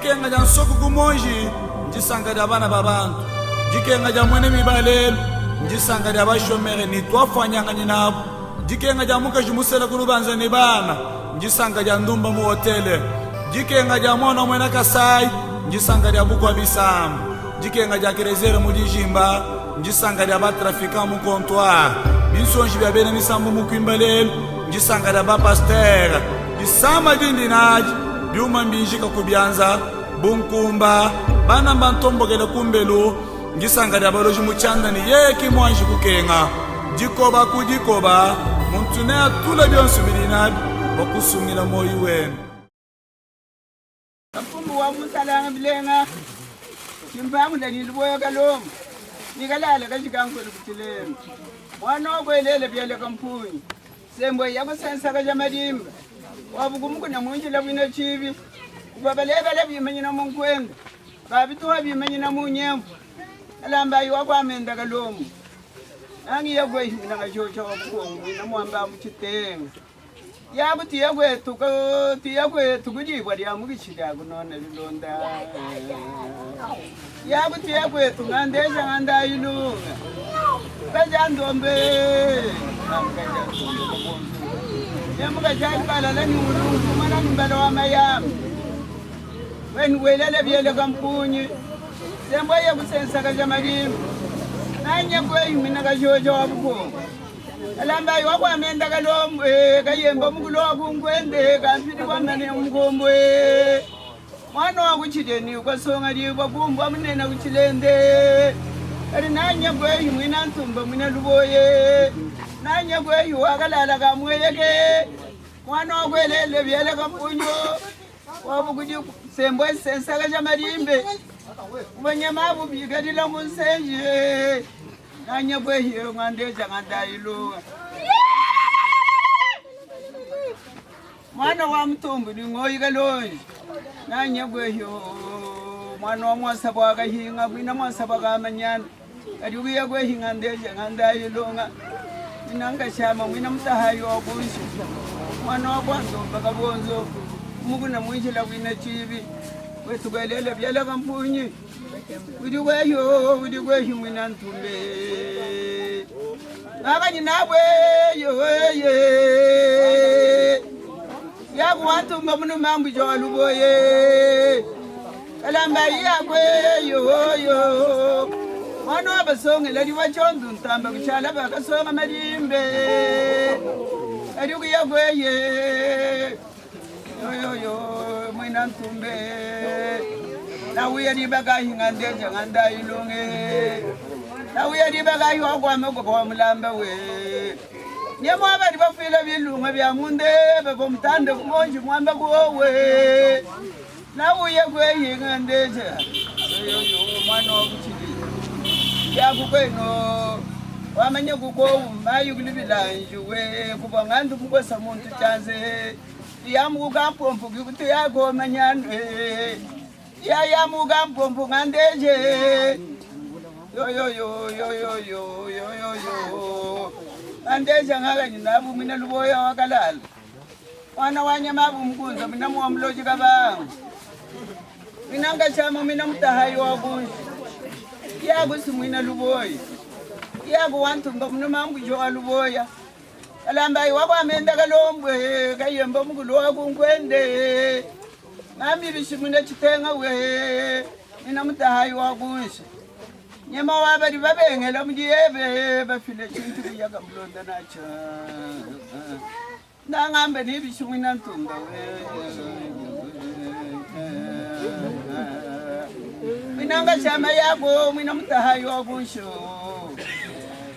Jikenga ja nsoko kumonji njisanga ja bana babantu. Jikenga ja mwene mibalelo njisanga ja bashomere ni twafanyanga nyinabo. Jikenga ja muka jimusela kulubanza ni bana njisanga ja ndumba mu hotele. Jikenga ja mwana mwena Kasai njisanga ja bukwa bisamba. Jikenga ja kerezere mu dijimba njisanga ja batrafika mu comptoir. Binsonji bya bene misambu mu kwimbalelo njisanga ja ba pasteur. Jisama dindi naji byuma mbinjika kubyanza bunkumba bana mbantombogele kumbelu njisanga ja baloji muchanda ni yeki mwanji kukenga. Jikoba kujikoba muntune atula byonsu bilinabi bakusungila moyi wenu. Kapumbu wa musalanga bilenga chimbamu ndani liboyo kalom nikalala kachikanko likutilema mwana okwelele byele kampuni sembo yako sensa kajamadimba wabugumuku na munjila bwina chibi kubabalebele bimanyina munkwenda babituwa bimanyina munyembu alamba yiwako amenda kalomu nangi yagwe himina kachocha wabukongu ina mwamba muchitenga yabu tiyagwe tukujibwa lyamukichida kunona lilonda yabu tiyagwe tungandesha nganda ilunga kajandombe yamuka jalibala lani ulungu mana mbala wa mayami wen welele byele kampunyi sembo yakusensa kajamadimba nanye kwe mina kachocha wabukongu alamba yiwako amenda kalombo kayemba mukulo wakungwende kampiti kwamane mkombwe mwana wakuchideni ukasonga liwa kumbwa munena kuchilende ali nanya kweyi mwina ntumba mwina luboye nanya kweyi wakalala kamweyeke mwana wakwelele byele kampunyo wabukuji sembo esensaka chamalimbe kubanyamabu bikatila munsenje nanya kweyi ngandeja ngandayilo mwana wa mtumbu ni ngoyi kalonji nanya kweyi mwana wa mwasaba wakahinga bwina mwasaba kamanyana kati kuya kweyi ngandeja ngandayilo inanga shama mwina mtahayi wakunshi mwana wa kwanzomba kabonzo mukuna mwinjila bwina chibi wetu kwelele byele kampunyi Widi kweyo mwina ntumbe Nakanyi nabwe ye Yaku wantumba munu mambu jwaluboye Kalamba yakwe yo Mwana wabasonge ladi wachondu ntamba kuchala bakasonga malimbe Kadiku yakweye mwina ntumbe Nauya di bagahi ngandeja nganda ilunge Nauya di bagahi wakwame kwa mulamba we Nyemo abadi bafila bilunga bya munde babo mtande kumonji mwamba kuwe Nauya kwe ngandeja mwana wakuchili Yaku kweno wamanye kuko mayu kulibilanju we kubangandu kukosa muntu chanze Yamu kukampompu kikutu yako manyandwe ya muga mpompu ngandeje yo ngandeje ngaka nyinabu mina luboya wakalala wana wanyamabu mkunza mina muamloji kabangu mina ngachama mina mtahayi wakunshi yaku simwina luboya yaku wantumba muna mambu joa luboya alamba yiwako amenda kalombwe kayemba mukulu wakunkwende Nami bishimuna chitenga we ina mutahayi wakunshi Nyema wabadi babengela mujiyebe bafile chintu kuyaga mlonda nacha Nangambe ni bishimuna ntumba we Minanga chama yako mwina mutahayi wakunshi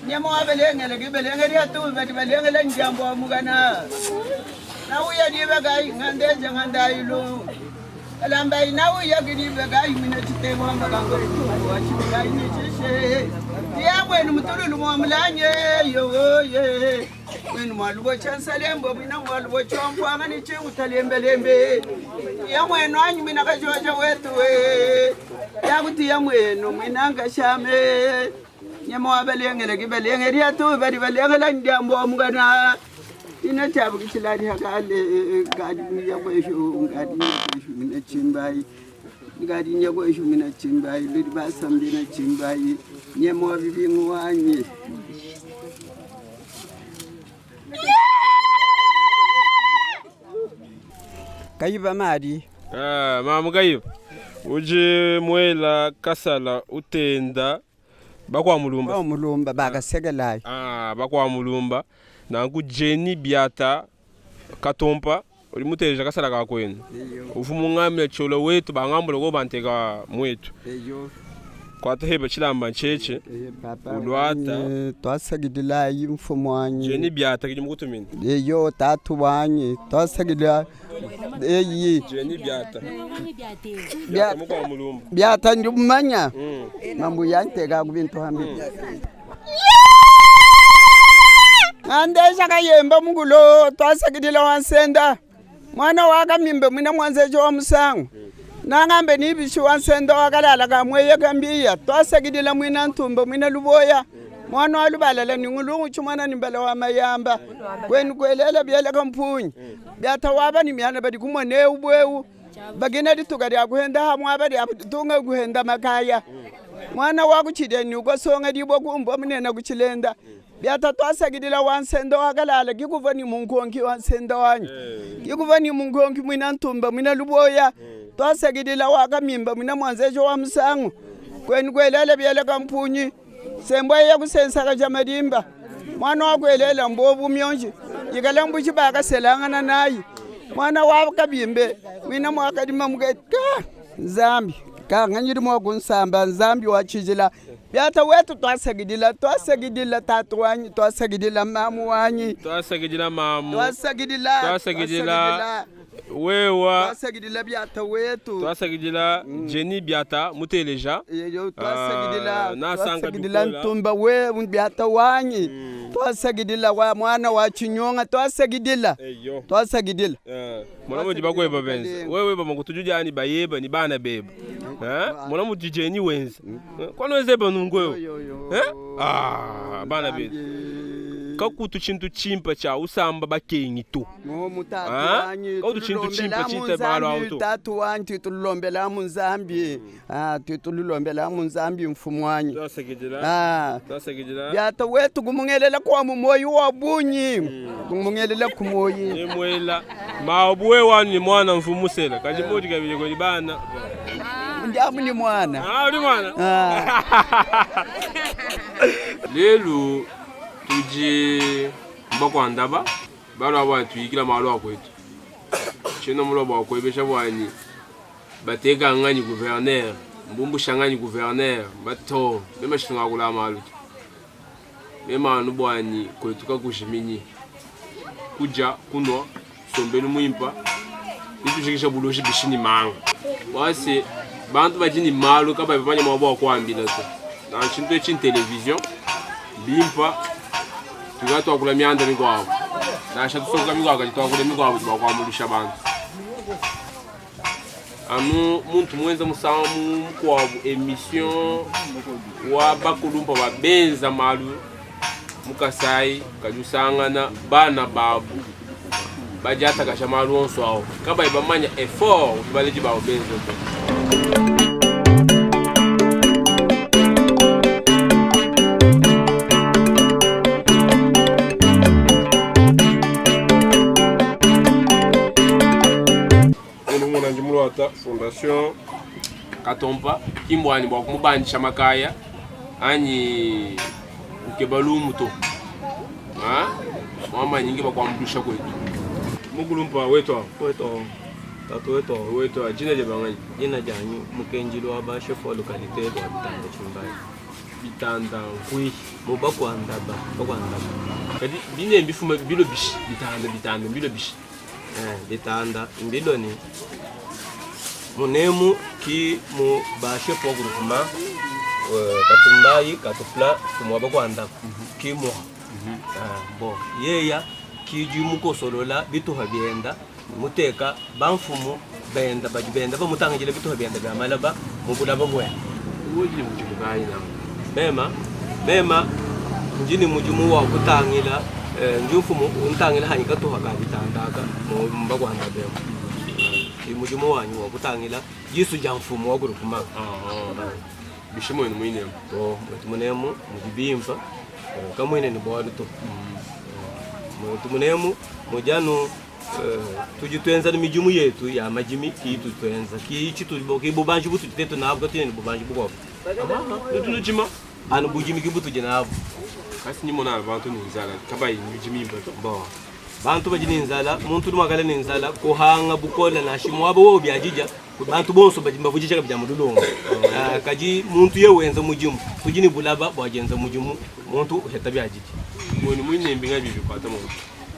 Nyema wabelengela kibelengela yatu badi belengela njambo wa mugana Na uya dibagai ngandeja ngandayilo Alamba inawu yagiri bagai mina chitemo ambagango wachibai ni chishe ya mwenu mutulu mwamlanye yo ye mwenu mwalubo chansalembo mina mwalubo chompo amani chingu talembelembe ya mwenu anyu mina kajoja wetu we ya kuti ya mwenu mina ngashame nyama wabelengele kibelengele ya tu badi belengele njambo mugana ina tabu kichilari hakale gadi ya kwesho gadi ya kwesho mina chimbai ngadi nyako ishumi na chimbai lidi basambi na chimbai nyemo wa bibingu wanyi kayiba madi mama kayiba uje mwela kasala utenda bakwa mulumba bakasekelayo bakwa mulumba nangu Jenny Biata Katompa uli muteja kasala kakwenu ufumu ngamile cholo wetu bangambula ko banteka mwetu kwa teheba chilamba ncheche ulwata twasagidila yimfumu wanyi Jenny Biata kiji mukutumini eyo tatu wanyi twasagidila eyi Jenny Biata mukwa mulumba Biata ndumanya mambu yanteka kubintu hambi andesha kayemba mungulo twasagidila wansenda mwana waka mimbe mwina mwanzejo wa musangu nangambe nibishi wansenda wakalala kamweye kambiya twasagidila mwina ntumba mwina luboya mwana walubalala ningulungu chumwana nimbala wa mayamba kweni kwelela byela kampunyi byata waba ni myana badi kumone ubwewu bagina ditukadi akuhenda hamwa badi atunga kuhenda makaya mwana wakuchideni ukosonga dibo kumbo mnena kuchilenda byata twasagidila wansenda wakalala kikuvani munkonki wansenda wanyi kikuvani munkonki mwina ntumba mwina luboya twasagidila wakamimba mwina mwanzejo wa musangu kweni kwelela byela kampunyi sembwe ya kusensaka jamadimba mwana wakwelela mbovu myonji yikala mbuchi bakaselangana nayi mwana wakabimbe mwina mwakadima mukeka Zambi kanganyiri mwakunsamba Zambi wachijila byata wetu twasagidila tatu wanyi twasagidila mamu wanyi twasagidila mamu twasagidila wewa twasagidila byata wetu twasagidila Jenny Biata muteleja yeyo twasagidila ntumba we byata wanyi twasagidila wa mwana wa chinyonga twasagidila mwana mujiba kweba benzi wewe ba makutujujani bayeba ni bana beba mwana mujijeni wenza kwano wezeba nungwewe bana beba kakutu chintu chimpa cha usamba bakengi tu kautu chintu chimpa chita malo auto tatu wanyi titulombela munzambi mfumu wanyi twasagidila byata wetu kumungelela kwa mumoyi wa bunyi kumungelela kumoyi mwela maobuwe wanu ni mwana mfumu sela kaji modi kabile kwa bana ndamu ni mwana uli mwana lelu tuje mbako andaba balo abantu yikila malo akwetu chino mulobo akwebesha bwani bateka ngani gouverneur mbumbu shangani gouverneur bato mema shinga kula malo mema anu bwani kwetu ka kujiminyi kuja kunwa sombeni muimpa nitushikisha buloshi bishini manga wase bantu bajini malo kaba bapanya mabo akwambila to na chinto chin television bimpa tugato akula myanda migwabo nasha tusoka migwabo twakula migwabo bakwamulisha bantu anu muntu mwenza musamu kwa emission wa bakulumpa babenza malu mukasai kajusangana bana babu bajata kashamalu onso awo kaba ibamanya effort baleji ba obenzo Fondation Katompa kimbwani bwa kumubandisha makaya anyi ukebalumu to mama nyingi bakwamdusha kwetu mugulumpa wetu tatu jina je banganyi jina janyu mukenjilo abashe fo localité do bitanda chimbayi bitanda nkwi mubakwandaba kadi bine mbifuma bilo bishi bitanda bilo bishi bitanda mbilo ni munemu ki mu bashe po groupement katumbayi katupla kumwaba kwanda ki mo bo yeya ki jumu ko solola bitu habienda muteka bamfumu benda bajibenda bamutangile bitu habienda byamalaba mubula babwe uji mujubayi na bema njini mujumu wa kutangila njumfumu untangila hanyika to hakabitandaka mu mbakwanda bema mujimu wanyu wa kutangila jisu ja mfumo wa groupema bishimo ni mwine to mutumunemu mujibimba kamwene ni bwadu to mutumunemu mujanu tujitwenza ni mijumu yetu ya majimi kitu twenza kichi kibubanji butu tetu nabwo tine ni bubanji bwo tunujima anu bujimi kibutu jenabo kasi ni mona abantu ni nzala kabayi mijimi imbato bo bantu bajini nzala muntu magala ni nzala ko hanga bukola na shimwabo wo byajija bantu bonso bajimba vujija bya mudulongo kaji muntu yewenza mujimu tujini bulaba bwajenza mujimu muntu heta byajiji moni mwine mbinga bibi kwata mo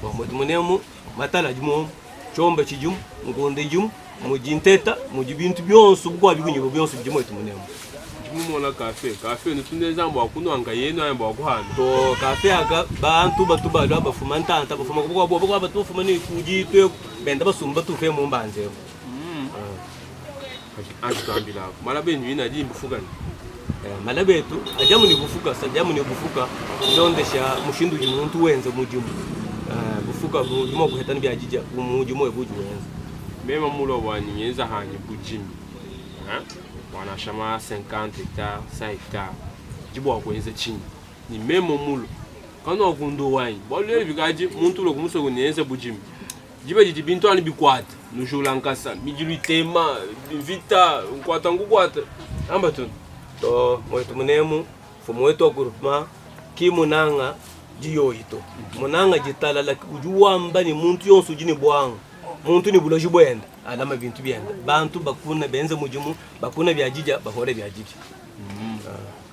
bo mutumunemu matala jumu chomba chijumu ngonde jumu mujinteta mujibintu byonso bwa bigunyiro byonso bijimo tumunemu mumona kafe nutuneza mbo akunwanga yeno ayambo akuhana to kafe aga bantu batuba lwa bafuma ntanta bafuma kubo batufuma ni kujitwe benda basumba tufe mu mbanze ajikambila malabe ni ina jimbu fugani malabe tu ajamu ni bufuka sajamu ni bufuka ndondesha mushindu jimuntu wenze mujimu bufuka bujimo kuhetana byajija umujimo ebuju wenze mema mulo wanyenza hanye bujimi wanashama 50 hectares 100 hectares jibo akwenze chini ni memo mulo kana okundo wani bole bigaji muntu lo kumuso kunyenze bujimi jibe jibintu ani bikwata nujula nkasa mijilu tema vita nkwata ngukwata amba tu to mwetu munemu fumu wetu groupement kimunanga jiyoito munanga jitala la kujuwamba ni muntu yonsu jini bwanga muntu ni buloji bwenda alama bintu byenda bantu bakuna benze mujimu bakuna byajija bahore byajiji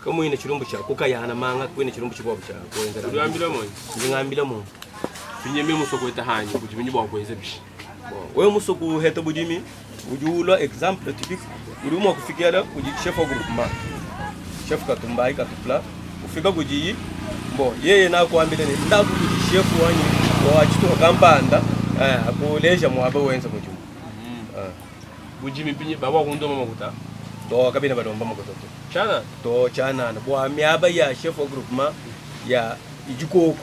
kama ine chirumbu cha kukayana manga kwene chirumbu chibobo cha kuenzera uyambira mo ngambira mo finye memo sokweta hanye bujimi bwa kwenze bishi wewe musoku heta bujimi ujula example typique urimo kufikia kuji chef wa groupement chef katumbai katupla ufika kuji mbo yeye na kuambile ni ndabu chef wanyu wa chitu kampanda akuleja mwaba wenza mujumu bujimi pinye baba kundoma makuta to kabina badomba makuta to chana bwa myaba ya chef wa groupement ya ijikoko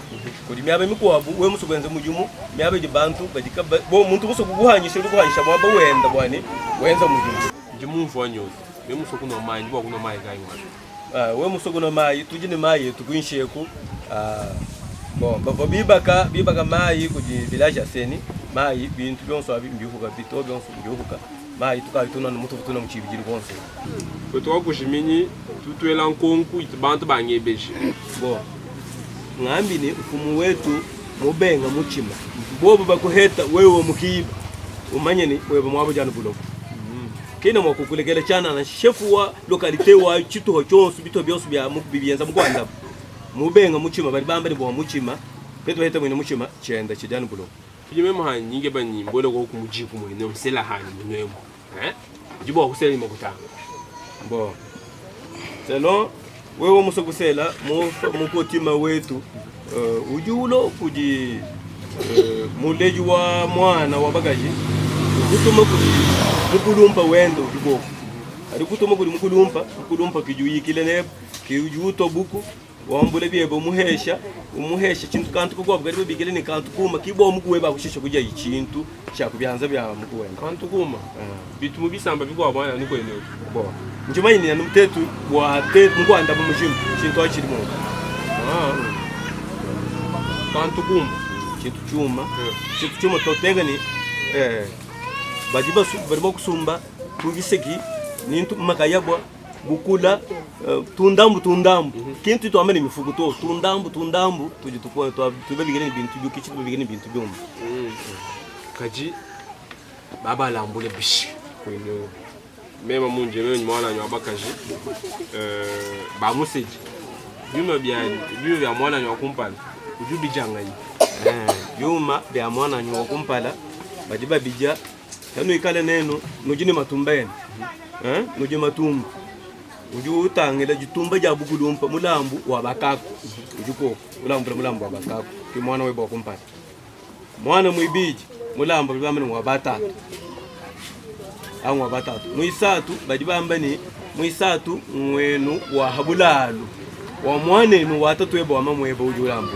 kuri myaba mikwabu we musugwenza mujumu myaba jibantu badika bo muntu muso kuguhanyisha kuguhanyisha mwaba wenda bwani wenza mujumu jimu mfanyo we muso kuno mai bwa kuno mai kai mwana we muso kuno mai tujini mai tukunsheku bon baba bibaka mai kuji village aseni mai bintu byonso abi mbihuka bito byonso mbihuka mai tukabituna no mutu tuna muchibijiri bonse kweto kushimini tutwela nkonku itibantu banyebeje bo ngambi ni ufumu wetu mubenga muchima bobo bakuheta wewe mukiba umanye ni wewe mwabo jana buloko kina mwakukulekele chana na shefu wa lokalite wa chitu ho chonsu bito byonso bya mukubiyenza mukwanda mubenga muchima bali bamba ni bo muchima peto heta mwene muchima chenda chijana buloko Fijime mahani nyinge banyi mbole kwa kumujiku mwene msela hani mwenemo jibo wa kusela ni makutanga bo selon wewe musokusela mukotima wetu ujulo kuji muleji wa mwana wa bagaji kutuma kuji mukulumpa wendo ujubo ari kutuma kuji mukulumpa kijuyikile ne kijuto buku wambule byebo umuhesha kintu kantu kugwa bwari bigele ni kantu kuma kibo mukuwe bakushisha kujya ikintu cyakubyanza bya mukuwenda kantu kuma bitumu bisamba bigwa bwana niko eneo bo njumanye ni mtetu wa tetu ngwanda mu mujimu kintu akiri mu kantu kuma kintu cyuma totenga ni bajiba barimo kusumba kugisegi nintu makayabwa bukula tundambu kintu to amene mifuko to tundambu tujitukwa to tubabigene bintu byukichi tubabigene bintu byomba kaji baba lambule bishi kwene mema munje mwe mwana nyo abakaji ba museji bima bya mwana nyo kumpala ujubi janganyi yuma bya mwana nyo kumpala bajiba bija tano ikale neno nujini matumbeni nuje matumba uju utangela jitumba ja bugulumpa mulambu wa bakako ujuko mulambu wa bakako ki mwana we bokumpata mwana mwibiji mulambu bibamene wa batatu muisatu bajibambani muisatu mwenu wa habulalu wa mwanenu watatu webo wa mamwebo ujulambu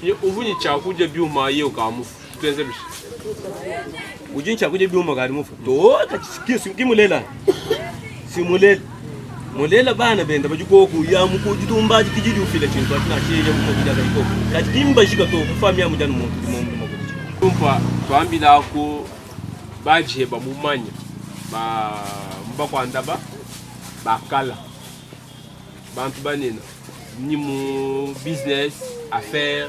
ye uvunyi chakuja byuma ye ukamufu twenze bishi ujincha kuje biumba kali mufu to kimulela simulela mulela bana benda bajikoku ya mukujitumba kijiji ufile chintu akina chije mukujaga iko kajimba shika to kufamia mujana muntu mukuji tumpa twambila ko baje bamumanya ba mbakwandaba bakala bantu banena ni mu business affaire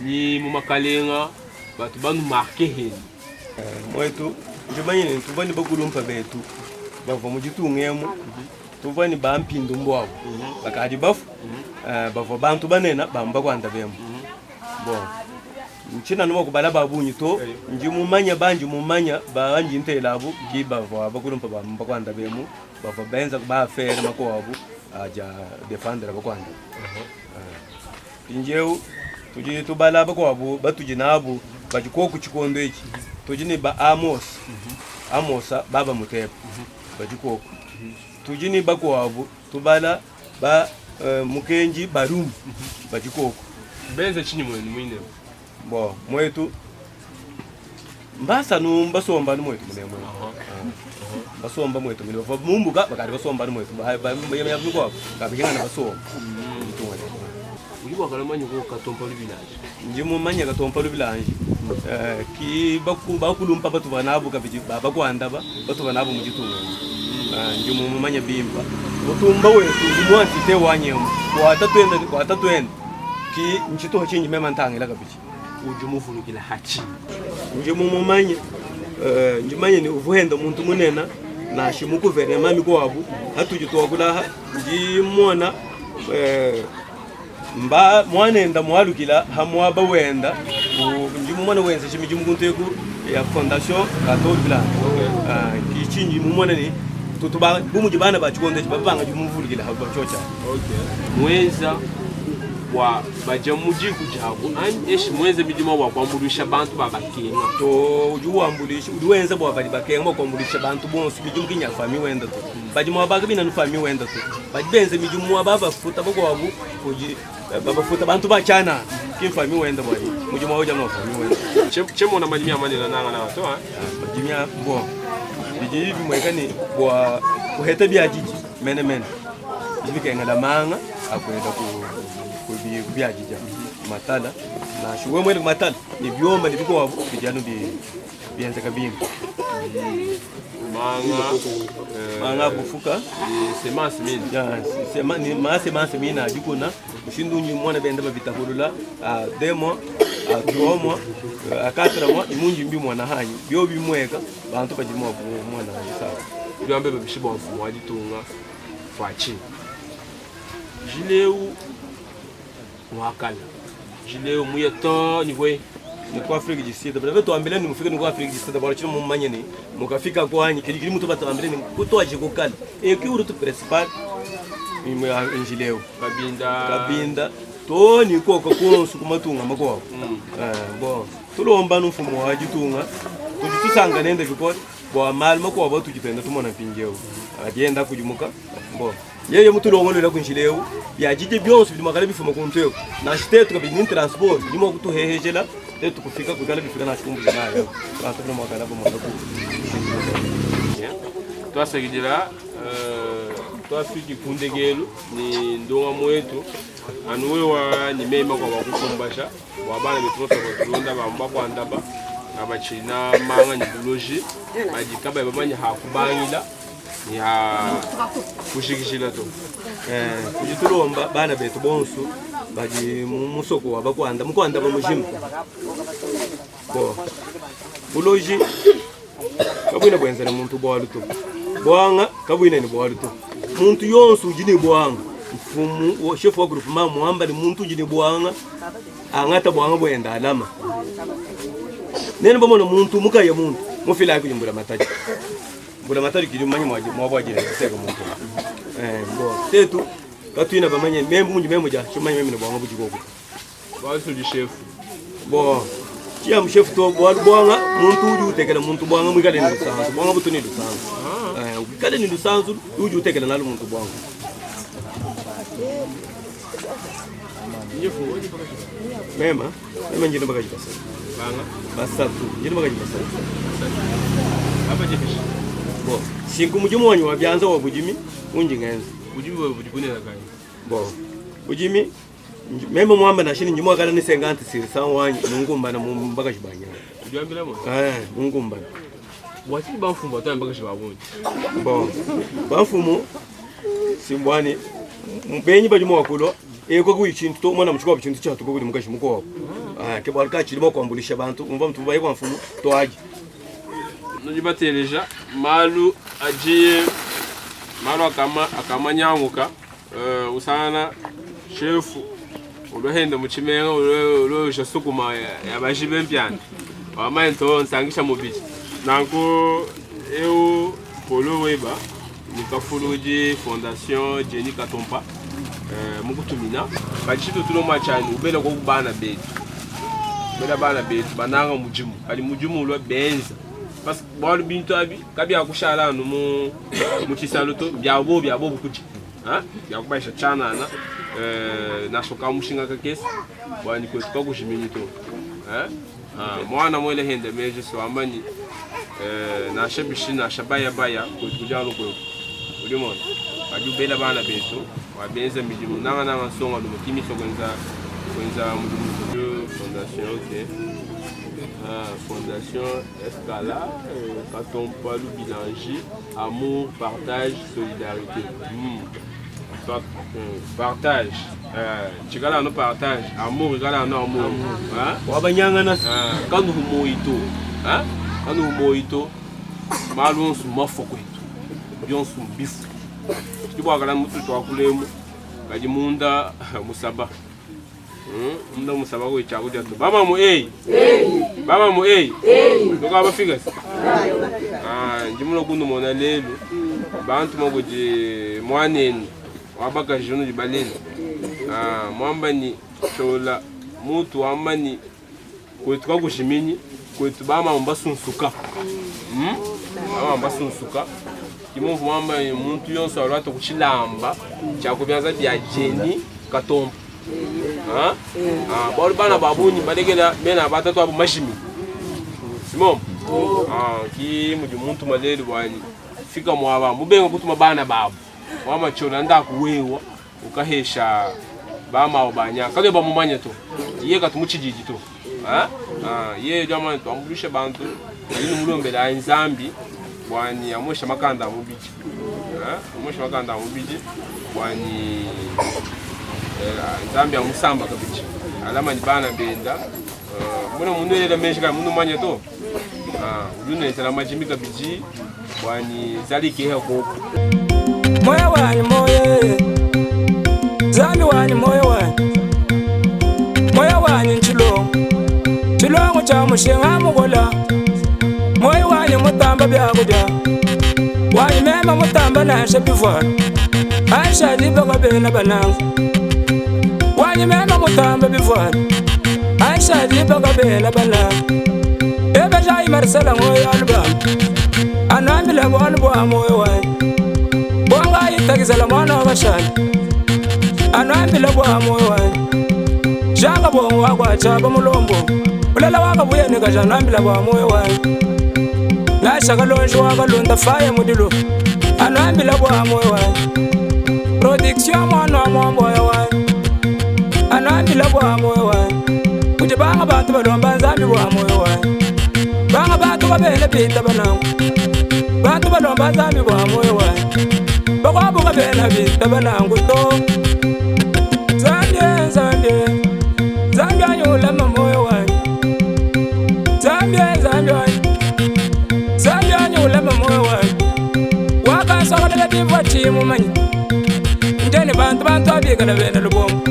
ni mu makalenga batu banu marqué hen mwetu njumanyine tubani bakulumpa betu bava mujitungemu tubani bampindu mbwabo bakadi bafu bava bantu banena bamba kwanda bemu bon nchina numa kubala babunyi to njimumanya banji mumanya banji ntelabo gibava bakulumpa bamba kwanda bemu bava benza ba fere makwabo aja defender bakwanda injeu tuji tubala bakwabo batuji nabo bajikoku chikondo iki tujini ba amosa baba mutepo bajikoku tujini bakwabo tubala ba mukenji barum bajikoku benza chini mwene bo mwetu mbasa basomba mwetu munemwe basomba mwetu mwe bava mumbuka bakari basomba mwetu bayamyabiko kabikanga na basomba uliwa kalamanyo ko katompa lubilanje njimo manya katompa lubilanje ki bakulumpa batu banabo kabiji baba kwanda batu banabo mujitunga njimo manya bimba utumba wetu ndimwanti te wanyemo watatwenda ki nchito chinji mema ntangela kabiji ujumuvulukila hachi njimo manya njimanye ni uvuhenda muntu munena na shimuku vere mami kwabo hatujitoa kulaha njimona mba mwanenda mwalukila hamwaba wenda njimumwana wenza chimiji mukunteku ya fondation Catholic Blanc kichinji mumwana ni tutuba bumuji bana bachikonde babanga jumuvulukila haba chocha mwenza wa bajamuji kujabu an eshi mwenza bijima wa kwambulisha bantu babakenga to ujuambulisha uduwenza bwa bali bakenga kwambulisha bantu bonse bijumu kinya fami wenda to bajima baga bina fami wenda to bajibenze bijumu baba futa bagwabu kuji baba futa bantu bachana kimfami wenda bwali mujuma hoja no fami wenda chemo na majimia mali na nanga na to majimia bo bijiji bimwekani bwa kuheta byajiji mene jibikenga la manga akwenda ku byajija matala na shuwe mwele matala ni byomba ni biko wabu bijanu bianza kabinga manga bufuka semence mine ya sema ni semence mine ajikuna ushindu nyumwana benda babitakulula demo atromo akatra mwa imunji mbi mwana hanyi byo bimweka bantu bajimwa mwana sawa byambe babishiba mfumo wajitunga fachi jileu wakala jileu muyeto niwe ni kwa Afrika jisida bado tuambele ni mufika ni kwa Afrika jisida bado chino mumanye ni mukafika kwanyi kili mtu batambele ni kutoaje kokala kiuru tu principal ni injileu kabinda to ni koko kunsu kumatunga makwa bo tulomba n'umfumo wajitunga tujitusanga nende biko bo mal makwa bo tujitenda tumona pinjeu agenda kujimuka bo yeye mutulongolera kunjileu byajije byonse bimakale bifuma kunteko na shitetu kabini transport ndimo kutuhehejela tetu kufika kugala bifika na shikumbu nayo transport mwakala bo mwaka twasegidira twafiki kundegelu ni ndonga mwetu anuwe wa nimema kwa wakukumbasha wabana betrosa kwa tulonda bamba kwa ndaba abachina manga ni biology majikaba babanya hakubangila ni ha kushikishila to kujitulomba bana betu bonso baji musoko wabakwanda mukwanda bamujima bo biology kabwina kwenzera muntu bwaluto bwanga kabwina ni bwaluto muntu yonsu ujini bwanga mfumu wa chef wa group mamu amba ni muntu ujini bwanga angata bwanga bwenda alama nene bomono muntu mukaya muntu mufila yako jumbula mataji mbula mataji kiri manyi mwabwajira seka muntu bo tetu katwina bamanye membu munji memoja chumanyi memi no bwanga bujikoko baso di chef bo chia mchef to bwanga muntu uju utekela muntu bwanga mwikale ni dusanzu bwanga butuni dusanzu ukikale ni dusanzu uju utekela nalo muntu bwanga Mema njino bagaji basa. Banga basatu. Njino bagaji basa. Aba jefisha. Bo, singu mujumu wanyu wabyanza wa bujimi unji ngenza. Bujimi wa bujibune na kai. Bo. Bujimi mema mwamba na shini njimo akala ni 50 siri sawa wanyu mungumba na bagaji banya. Ujambira mo? Mungumba. Wati bamfumba to bagaji babunji. Bo. Bamfumu simbwani mbenyi bajumu wakulo eko kuyikintu to mwana mchukwa bikintu cyatu kuguri mugashi muko ke barka kirimo kwambulisha abantu umva mtu baye kwamfumu to aje nujibateleja malu ajiye malu akamanyanguka usana chefu ulohenda mu kimenga ulo sukuma yabajibe mpyana wamento nsangisha mubiki nanko eu polo weba nikafuluji fondation Jenny Katompa mukutumina bachito tuloma cyane ubela ko kubana betu bela bana betu bananga mujimu ali mujimu lo benza bas bolu bintu abi kabi akushala no mu kisaloto byabo bukuti yakubaisha chana na soka mushinga ka kesi bwani ko tukakushimini to mwana mwele hende meje so amani na shabishina shabaya baya ko tujalo ko ulimona ajubela bana betu wabenza mijimu nanga songa do kimi kwenza mujimu fondation OK fondation Escala Katompa le Bilanger amour partage solidarité partage chikala no partage amour igala no amour wabanyanga na kanu humoito malonsu mafoko byonsu bifu kibwagala mutu twakulemu kaji munda musaba munda musaba ko ichakuja to baba mu baba mu ndoka abafika njimulo kundu mona lelo bantu mogoje mwaneni wabaka jono jibaleni mwamba ni chola mutu wamani kwetu kwakushimini kwetu bama mbasunsuka mbasunsuka kimungu mwamba muntu yonso alwato kuchilamba chakubyanza bya Jenny Katompa bolu bana babuni badegela bena batatu abo mashimi simom ki muntu maleli bwani fika mwaba mubenga kutuma bana babu wama chona nda kuwewa ukahesha bama obanya kale bamumanya to iye katumuchijiji to ye jama twambulisha bantu yini mulombela nzambi bwani amosha makanda mubiji bwani nzambi amusamba kabiji alama ni bana benda mbona mundu ele meshika mundu manya to ulune tala majimi kabiji bwani zalike hako moyo wani moyo zambi wani moyo wani chilongo cha mushinga mugola moyo wani mutamba byakuja wani mema mutamba na shabiva aisha dibaga bena banangu wani mema mutamba biva aisha dibaga bena banangu ebe jai marsala moyo albam anambila bolbo moyo wani bonga itagizala mwana washani anambila moyo wani janga bongo wakwa chaba mulombo ulala wakabuya nikajana moyo wani nashaka lonje wakalonda faya mudilo anambila moyo wani production mwana wa moyo wani anambila moyo wani kuti banga bantu balomba nzambi moyo wani banga bantu babele pita banangu bantu balomba nzambi moyo wani bakwabu babele pita banangu to Zambia anyula moyo wani Zambia anyula moyo wani wakasaka dala biva timu manyi ndeni bantu abika na bena lubombo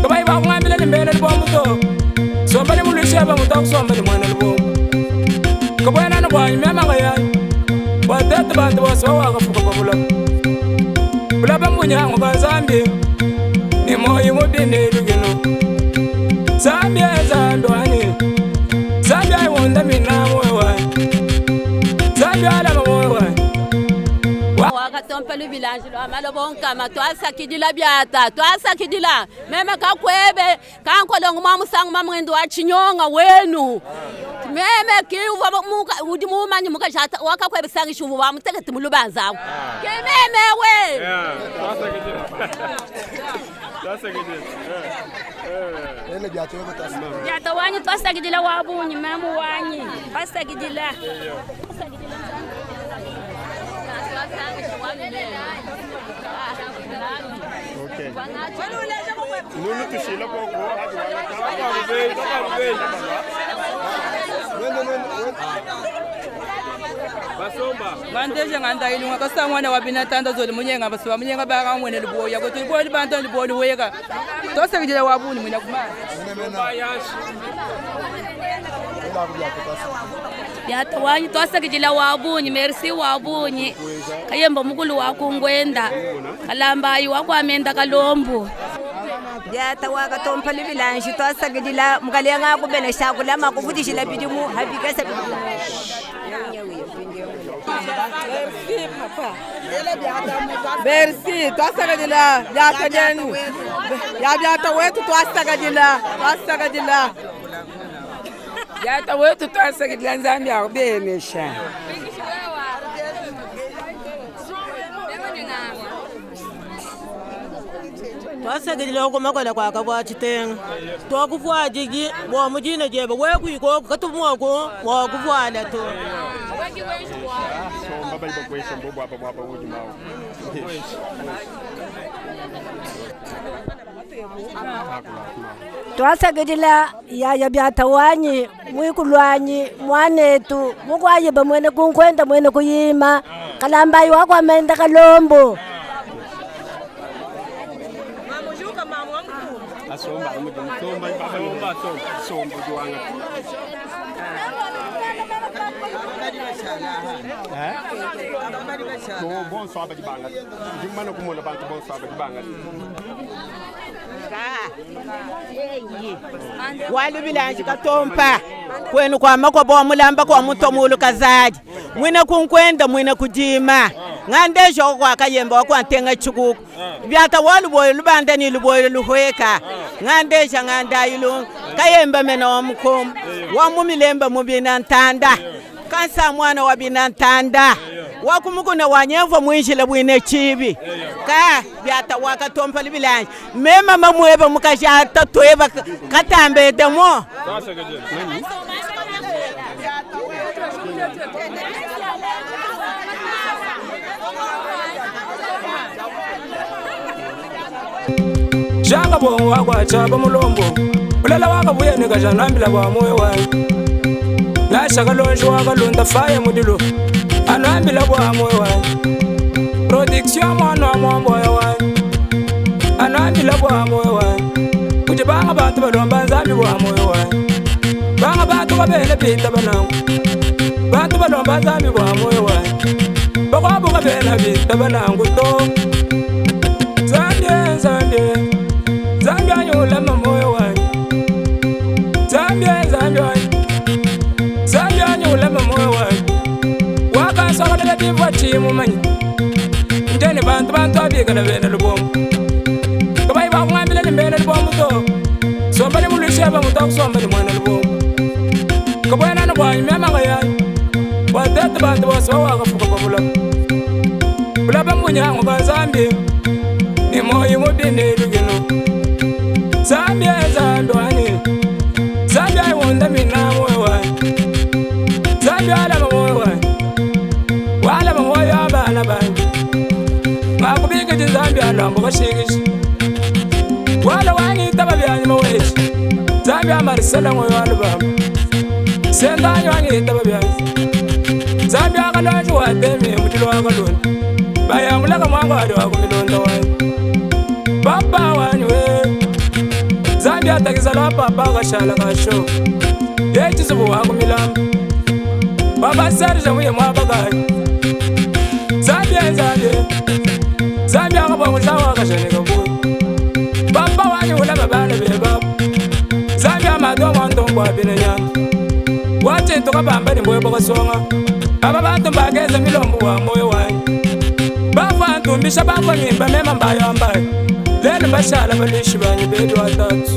kabai ba ngambile ni bena lubombo to somba ni mulisha ba mutak somba ni mwana lubombo kabwana na bwanyi mema ngaya watete bantu waswa wakafuka babula bulaba munyango ka Zambia ni moyo mudine lugino Zambia zandwani Zambia wonda mina moyo wani Zambia ala moyo wani katompa le village lo amalo bonkama twasa kidila byata twasa kidila meme kakwebe kankolongo mamusang mamngendo wa chinyonga wenu meme kiuva muka udimumanyi muka jata wakakwebe sangi shuvu wa muteketi mulubanza ke meme we twasa kidila ele byata wanyi twasa kidila wabunyi memu wanyi twasa kidila okay nunu tushila koko basomba bandeje nganda ilunga kasangwana wabina tanda zoli munyenga baswa munyenga baka mwene liboya ko tiboli bantu liboli weka to sekijela wabuni mwina kumana byata wanyi twasekijela wabunyi merci wabunyi kayemba mukulu wakungwenda kalambayi wakwamenda kalombo byata wakatompa livilanji twasekijela mukalenga kubele shakula makuvutishila bidimu habikesa bidimu merci papa merci twasekijela byata denu ya byata wetu twasekijela Yata wetu twasakidila nzambi akubemesha twasakidila okumakola kwaka kwa chitenga twakufwajigi bwomujine jebe wekwiko katumwoko mwakufwala to twasakidila yaya byata wanyi mwikulwanyi mwanetu mukwayiba mwene kunkwenda mwene kuyima kalambayi wakwamenda kalombo walubilanji katompa kwenu kwama kwa bomulamba kwa mutomulu kazaji mwine kunkwenda mwine kujima ngandesho kwa kayemba wakwantenga chukuku byata waluboyo lubanda ni luboyo luhweka ngandesha ngandayilu kayemba mena wamukom wamumilemba mubina ntanda kansa mwana wabina ntanda wakumukuna wanyevo mwinjila bwine chibi ka byata wakatompa libilanji mema mamweba mukajata tweba katambe demo Janga bo wakwa chaba mulombo ulala wakabuye nikajana bwa moyo wayi la shaka lonjo wakalunda faye mudilo anambila bwa moyo wayi production mwana mwambo wayi anambila bwa moyo wayi kuti banga bantu balomba nzambi bwa moyo wayi banga bantu babele pinta banangu bantu balomba nzambi bwa moyo wayi bakwabu babele pinta banangu to zambie Zambia yola mamoyo wani Zambia yola mamoyo wani Waka sokola biwa timu manyi Njeni bantu abigala bena lubomu Kabayi ba mwambila ni bena lubomu to Somba ni mulisheba mutoku somba ni mwana lubomu Kabwena na bwanyi mema ngayani Watete bantu waswa wakafuka kwa bulamu Bulaba munyango ba Zambia Ni moyi mubini lugino Zambia zandwani Zambia wonda mina moyo wani Zambia ala moyo wani Wala moyo abana bani Makubika di Zambia lambo kashikishi Wala wani tababyanyi maweshi Zambia marisala moyo alubama Sendanyi wani tababyanyi Zambia kalonji wademi mutilo wakaloni Bayamulaka mwangu wadi wakumilonda wani Baba wani we Zambia takizala papa kashala kasho Yechi subu wangu milamba Baba sarja mwenye mwabagani Zambia kabangu shawa kashane kabuyi Baba wani ula babana beba Zambia madwa mwandongo wabina nyanga Wache ntoka bamba ni mwe baka songa Baba bantu mbageza milombu wa moyo wani Baba tumbisha bako nyimba mema mbayo ambayo lelo bashala balishi banyi bedu watatu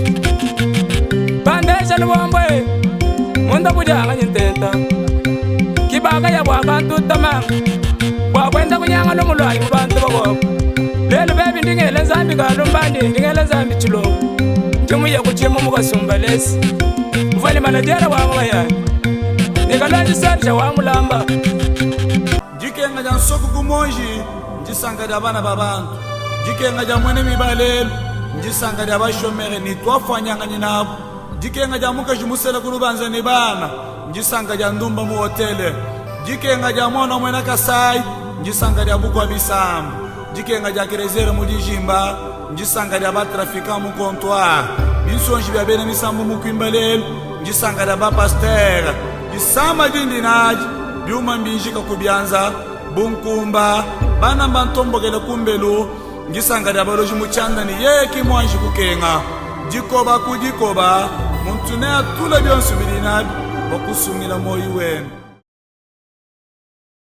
bandesha lubombwe munda kujanga nyintenta kibaga ya bwabantu tamanga bwakwenda kunyanga lomulwayi mu bantu bako lelo bebi ndingele nzambi kalumbandi ndingele nzambi chilo ndimuye kuchima mukasumbalesi uvali manajera wangu bayani nikalonji sarja wamulamba jikenga ja nsoko kumonji njisanga ja bana babantu jikenga ja mwene mibalelo njisanga ja bashomere nitwafanyanga nyinabo jikenga ja mukajimusela kulubanza ni bana njisanga ja ndumba mu hotele jikenga ja mwana mwena kasai njisanga ja bukwa bisambu jikenga ja kerezere mu dijimba njisanga ja batrafika mu comptoir binsonji bya bene misambu mu kwimbalelo njisanga ja bapastera jisama jindinaji byuma mbinjika kubyanza bunkumba bana bantombogele kumbelu njisanga ja baloji muchanda ni yeki mwanji kukenga jikoba kujikoba muntu ne atula byonsu bilinabi bakusungila moyi wenu